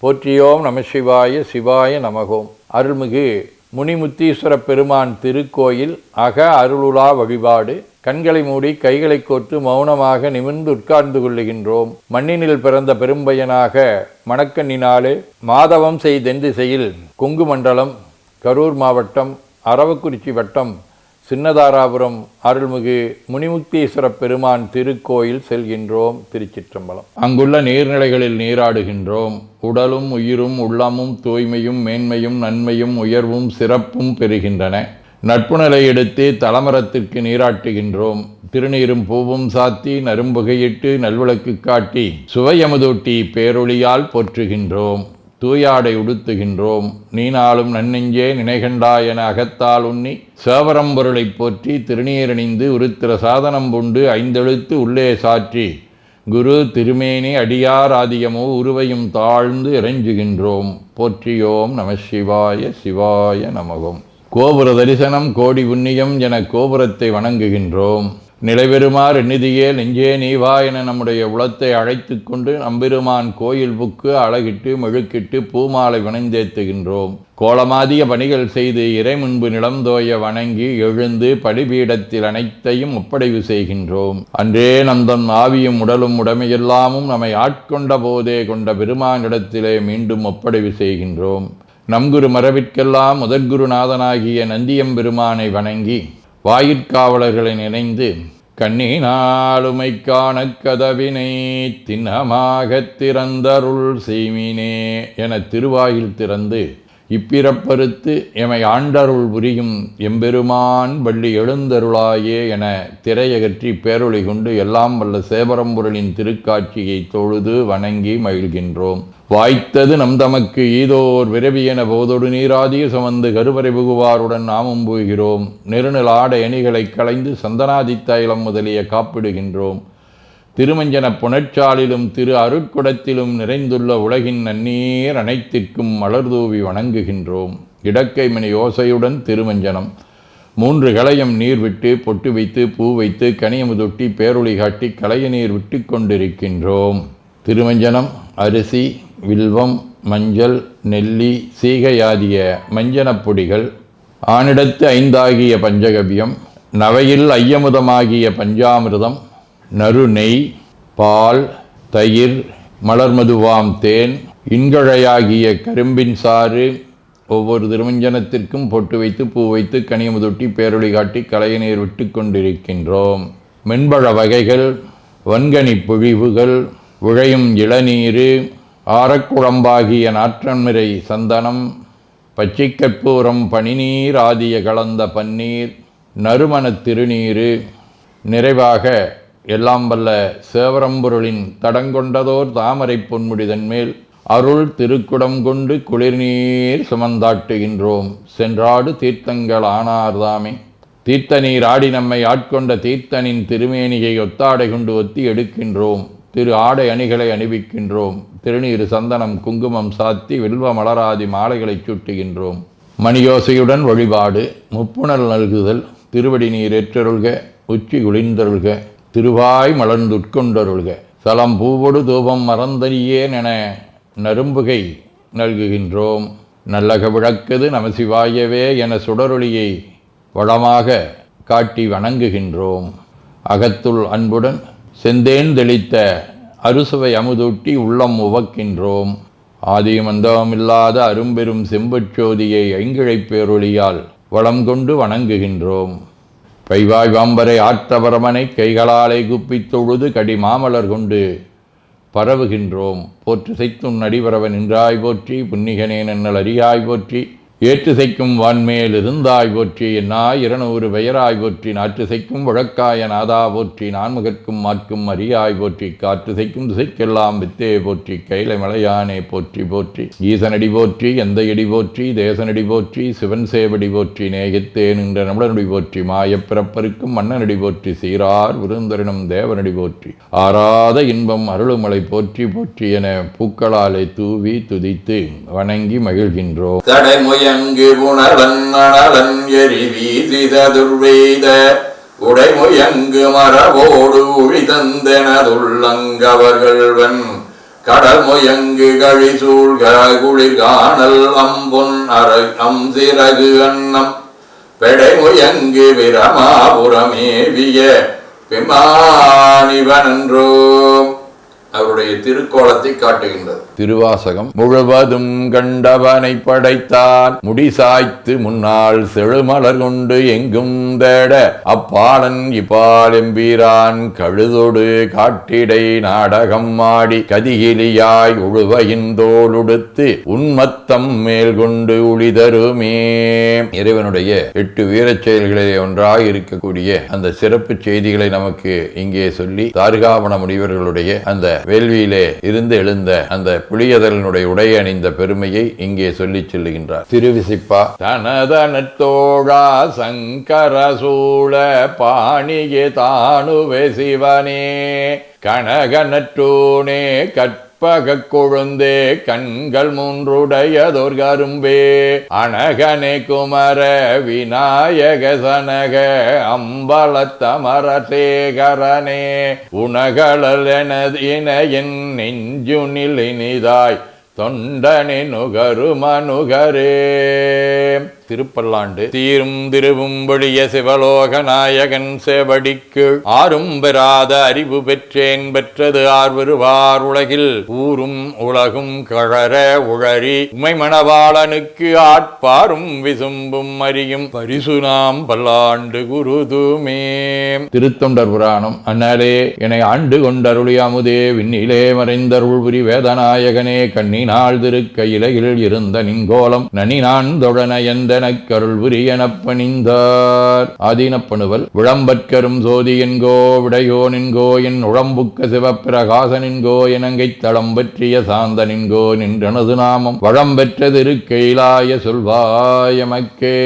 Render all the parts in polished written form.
போற்றியோம் நம சிவாய சிவாய நமகோம். அருள்மிகு முனிமுத்தீஸ்வர பெருமான் திருக்கோயில் அக அருளுலா வழிபாடு. கண்களை மூடி கைகளை கோர்த்து மௌனமாக நிமிர்ந்து உட்கார்ந்து கொள்ளுகின்றோம். மண்ணினில் பிறந்த பெரும்பயனாக மணக்கண்ணினாலே மாதவம் தென் திசையில் கொங்கு மண்டலம், கரூர் மாவட்டம், அரவக்குறிச்சி வட்டம், சின்னதாராபுரம் அருள்மிகு முனிமுக்தீஸ்வர பெருமான் திருக்கோயில் செல்கின்றோம். திருச்சிற்றம்பலம். அங்குள்ள நீர்நிலைகளில் நீராடுகின்றோம். உடலும் உயிரும் உள்ளமும் தூய்மையும் மேன்மையும் நன்மையும் உயர்வும் சிறப்பும் பெறுகின்றன. நட்புணலை எடுத்து தலமரத்திற்கு நீராட்டுகின்றோம். திருநீரும் பூவும் சாத்தி நரும்புகையிட்டு நல்விளக்கு காட்டி சுவையமுதூட்டி பேரொளியால் போற்றுகின்றோம். தூயாடை உடுத்துகின்றோம். நீனாலும் நன்னெஞ்சே நினைகண்டாய் என அகத்தால் உண்ணி சேவரம்பொருளை போற்றி திருநீரணிந்து உருத்திர சாதனம் பூண்டு ஐந்தெழுத்து உள்ளே சாற்றி குரு திருமேனி அடியார் ஆதியமோ உருவையும் தாழ்ந்து இறைஞ்சுகின்றோம். போற்றியோம் நம சிவாய சிவாய நமகோம். கோபுர தரிசனம் கோடி புண்ணியம் என கோபுரத்தை வணங்குகின்றோம். நிலைபெறுமாறு எண்ணிதியே நெஞ்சே நீவா என நம்முடைய உளத்தை அழைத்து கொண்டு நம்பெருமான் கோயில் புக்கு அழகிட்டு மெழுக்கிட்டு பூமாலை வணந்தேத்துகின்றோம். கோலமாதிய பணிகள் செய்து இறை முன்பு நிலந்தோய வணங்கி எழுந்து படிபீடத்தில் அனைத்தையும் ஒப்படைவு செய்கின்றோம். அன்றே நந்தன் ஆவியும் உடலும் உடமையெல்லாமும் நம்மை ஆட்கொண்ட போதே கொண்ட பெருமானிடத்திலே மீண்டும் ஒப்படைவு செய்கின்றோம். நம்குரு மரபிற்கெல்லாம் முதற்குருநாதனாகிய நந்தியம்பெருமானை வணங்கி வாயிற்காவலர்களை நினைந்து கண்ணினாலுமை காண கதவினை திண்ணமாகத் திறந்தருள் செய்மினே என திருவாயில் திறந்து இப்பிறப்பறுத்து எமை ஆண்டருள் புரியும் எம்பெருமான் வள்ளி எழுந்தருளாயே என திரையகற்றி பேரொளி கொண்டு எல்லாம் வல்ல சேவரம்பொருளின் திருக்காட்சியை தொழுது வணங்கி மகிழ்கின்றோம். வாய்த்தது நம் தமக்கு ஈதோர் விரவி என போதொடு நீராதிய சுமந்து கருவறை புகுவாருடன் நாமும் போகிறோம். நெருநில் ஆடை அணிகளை களைந்து சந்தனாதித்தைலம் முதலிய காப்பிடுகின்றோம். திருமஞ்சன புனச்சாலிலும் திரு அருட்குடத்திலும் நிறைந்துள்ள உலகின் நன்னீர் அனைத்திற்கும் மலர்தூவி வணங்குகின்றோம். இடக்கை மணி யோசையுடன் திருமஞ்சனம் 3 களையம் நீர் விட்டு பொட்டு வைத்து பூ வைத்து கனியமுதொட்டி பேரொளி காட்டி களைய நீர் விட்டு கொண்டிருக்கின்றோம். திருமஞ்சனம் அரிசி, வில்வம், மஞ்சள், நெல்லி, சீகையாதிய மஞ்சனப் பொடிகள், ஆனிடத்து 5 ஆகிய பஞ்சகவ்யம், நவையில் ஐயமுதமாகிய பஞ்சாமிர்தம், நறு நெய், பால், தயிர், மலர்மதுவாம் தேன், இன்கழையாகிய கரும்பின் சாறு, ஒவ்வொரு திருமஞ்சனத்திற்கும் பொட்டு வைத்து பூ வைத்து கனியமுதொட்டி பேரொளி காட்டி களைய நீர் விட்டு கொண்டிருக்கின்றோம். மென்பழ வகைகள், வன்கனி பொழிவுகள், விழையும் இளநீர், ஆரக்குழம்பாகிய நாற்றன்மிரை சந்தனம், பச்சை கற்பூரம், பனிநீர் ஆதிய கலந்த பன்னீர், நறுமணத் திருநீர், நிறைவாக எல்லாம் வல்ல சேவரம்பொருளின் தடங்கொண்டதோர் தாமரை பொன்முடிதன் மேல் அருள் திருக்குடம் கொண்டு குளிர்நீர் சுமந்தாட்டுகின்றோம். சென்றாடு தீர்த்தங்கள் ஆனார்தாமே. தீர்த்த நீர் ஆடி நம்மை ஆட்கொண்ட தீர்த்தனின் திருமேனியை ஒத்தாடை கொண்டு ஒத்தி எடுக்கின்றோம். திரு ஆடை அணிகளை அணிவிக்கின்றோம். திருநீர் சந்தனம் குங்குமம் சாத்தி வில்வ மலராதி மாலைகளை சூட்டுகின்றோம். மணியோசையுடன் வழிபாடு. முப்புணல் நல்குதல். திருவடி நீர் ஏற்றருள்க, உச்சி குளிர்ந்தருள்க, திருவாய் மலர்ந்துட்கொண்டருள்க, சலம் பூவொடு தூபம் மறந்தறியேன் என நரும்புகை நல்குகின்றோம். நல்லக விளக்குது நமசிவாயவே என சுடரொளியை வளமாக காட்டி வணங்குகின்றோம். அகத்துள் அன்புடன் செந்தேன் தெளித்த அறுசுவை அமுதூட்டி உள்ளம் உவக்கின்றோம். ஆதியும் அந்தமில்லாத அரும்பெரும் செம்புச்சோதியை ஐங்கிழைப் பேரொளியால் வளம் கொண்டு வணங்குகின்றோம். கைவாய் வாம்பரை ஆற்றவரமனை கைகளாலே குப்பித் தொழுது கடி மாமலர் கொண்டு பரவுகின்றோம். போற்று செய்தும் நடிபரவன் நின்றாய் போற்றி, புன்னிகனே நன்னல் அறியாய் போற்றி, ஏற்று செய்க்கும் வான்மேல் இருந்தாய் போற்றி, என்னாய் 200 பெயராய் போற்றி, நாற்று செய்க்கும் வழக்காய நாதா போற்றி, நான்முகற்கும் மாற்கும் அறியாய் போற்றி, காற்று செய்க்கும் திசைக்கெல்லாம் வித்தே போற்றி, கைலை மலையானே போற்றி போற்றி, ஈசனடி போற்றி, எந்தையடி போற்றி, தேசனடி போற்றி, சிவன் சேவடி போற்றி, நேயத்தே நின்ற நம்மளனடி போற்றி, மாயப்பிறப்பருக்கும் மன்னனடி போற்றி, சீரார் விருந்தரினும் தேவனடி போற்றி, ஆராத இன்பம் அருளுமலை போற்றி போற்றி என பூக்களாலே தூவி துதித்து வணங்கி மகிழ்கின்றோம். அங்கு புனலன் அனலன் எரி வீசித துர்வேத உடைமுயங்கு மரபோடு ஒழிதந்தெனதுள்ளங்கவர்கள்வன் கடல் முயங்கு கழி சூழ்க குளிர் காணல் அம்பொன் சிறகு அன்னம் பெடை முயங்கு பிரமாபுரமேவிய விமானிவனன்றோ. அவருடைய திருக்கோலத்தை காட்டுகின்றது. திருவாசகம் முழுவதும் கண்டவனை படைத்தான் முடிசாய்த்து முன்னால் செழுமலர் கொண்டு எங்கும் தேட அப்பாலன் இப்பால் எம்பீரான் கழுதொடு காட்டிடை நாடகம் ஆடி கதிகிலியாய் உழுவையின் தோளுடுத்து உன்மத்தம் மேல் கொண்டு உளிதருமே. இறைவனுடைய 8 வீரச் செயல்களிலே ஒன்றாக இருக்கக்கூடிய அந்த சிறப்பு செய்திகளை நமக்கு இங்கே சொல்லி தார்காவண முனிவர்களுடைய அந்த வேள்வியிலே இருந்து எழுந்த அந்த புலியதலனுடைய உடை அணிந்த பெருமையை இங்கே சொல்லி செல்லுகின்றார். திருவிசிப்பா தனதனத்தோழா சங்கர சூழ பாணியே தானுவே சிவனே கனகனற்றோனே கற்பக கொழுந்தே கண்கள் 3 கரும்பே அனகனே குமர விநாயக சனக அம்பலத்தமர சேகரனே உனகளல் என் நெஞ்சுனில் இனிதாய் தொண்டனே நுகரு மனுகரே. திருப்பல்லாண்டு தீரும் திருவும்பொழிய சிவலோக நாயகன் செவடிக்கு ஆறும் பெறாத அறிவு பெற்றேன் பெற்றது ஆர்வருவார் உலகில் ஊரும் உலகும் கழற உழறி உமை மணவாளனுக்கு ஆட்பாரும் விசும்பும் அறியும் பரிசு நாம் பல்லாண்டு குருதுமே. திருத்தொண்டர் புராணம் அண்ணலே என ஆண்டு கொண்டருளி அமுதே விண்ணிலே மறைந்தருள் புரி வேதநாயகனே கண்ணினாள் திருக்கையிலையில் இருந்த நின்கோலம் நனினான் தொழன எந்த கருள் புரியனப் பணிந்தார். ஆதீனப்பணுவல் விளம்பற்கரும் சோதி என்கோ விடையோனின்கோ என் உழம்புக்க சிவப்பிரகாசனின்கோ எனங்கை தளம் பற்றிய சாந்தனின்கோ நின்றனது நாமம் வளம்பெற்ற திருக்கையிலாய சொல்வாயமக்கே.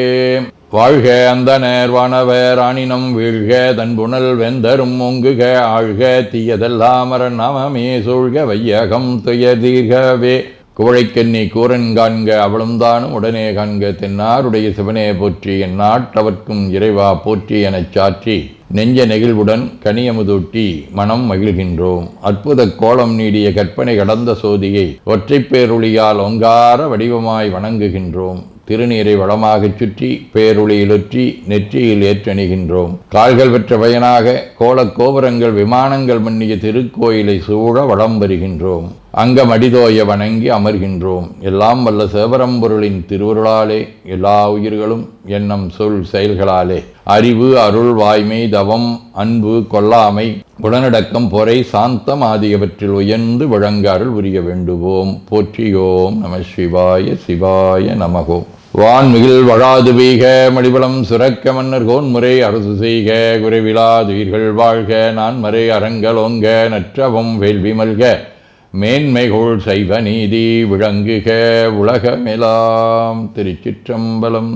வாழ்க அந்த நேர்வானவர் ஆணினம் வீழ்க தன்புணல் வெந்தரும் ஒங்குக ஆழ்க தீயதெல்லாம் நாமமே சூழ்க வையகம் துயதீர்கவே. குவழைக்கண்ணி கூரன் காண்க அவளும் தானும் உடனே காண்க தென்னாருடைய சிவனே போற்றி என் நாட்டவர்க்கும் இறைவா போற்றி எனச் சாற்றி நெஞ்ச நெகிழ்வுடன் கனியமுதூட்டி மனம் மகிழ்கின்றோம். அற்புத கோலம் நீடிய கற்பனை கடந்த சோதியை ஒற்றைப் பேருளியால் ஒங்கார வடிவமாய் வணங்குகின்றோம். திருநீரை வளமாகச் சுற்றி பேருளியிலுற்றி நெற்றியில் ஏற்றணிகின்றோம். கால்கள் பெற்ற பயனாக கோலக் கோபுரங்கள் விமானங்கள் மன்னிய திருக்கோயிலை சூழ வளம் வருகின்றோம். அங்கம் அடிதோய வணங்கி அமர்கின்றோம். எல்லாம் வல்ல சிவபரம்பொருளின் திருவருளாலே எல்லா உயிர்களும் எண்ணம் சொல் செயல்களாலே அறிவு அருள் வாய்மை தவம் அன்பு கொல்லாமை குணநடக்கம் பொறை சாந்தம் ஆகியவற்றில் உயர்ந்து வழங்க அருள் புரிய வேண்டுவோம். போற்றியோம் நம சிவாய சிவாய நமகோம். வான்மிகில் வழாது வீக மடிபலம் சுரக்க மன்னர் கோன்முறை அரசு செய்க குறைவிலாதுயிர்கள் வாழ்க நான்மறை அறங்கலோங்க நற்றவம் வேள்வி மல்க மேன்மைகோள் சைவ நீதி விளங்குக உலகமெலாம். திருச்சிற்றம்பலம்.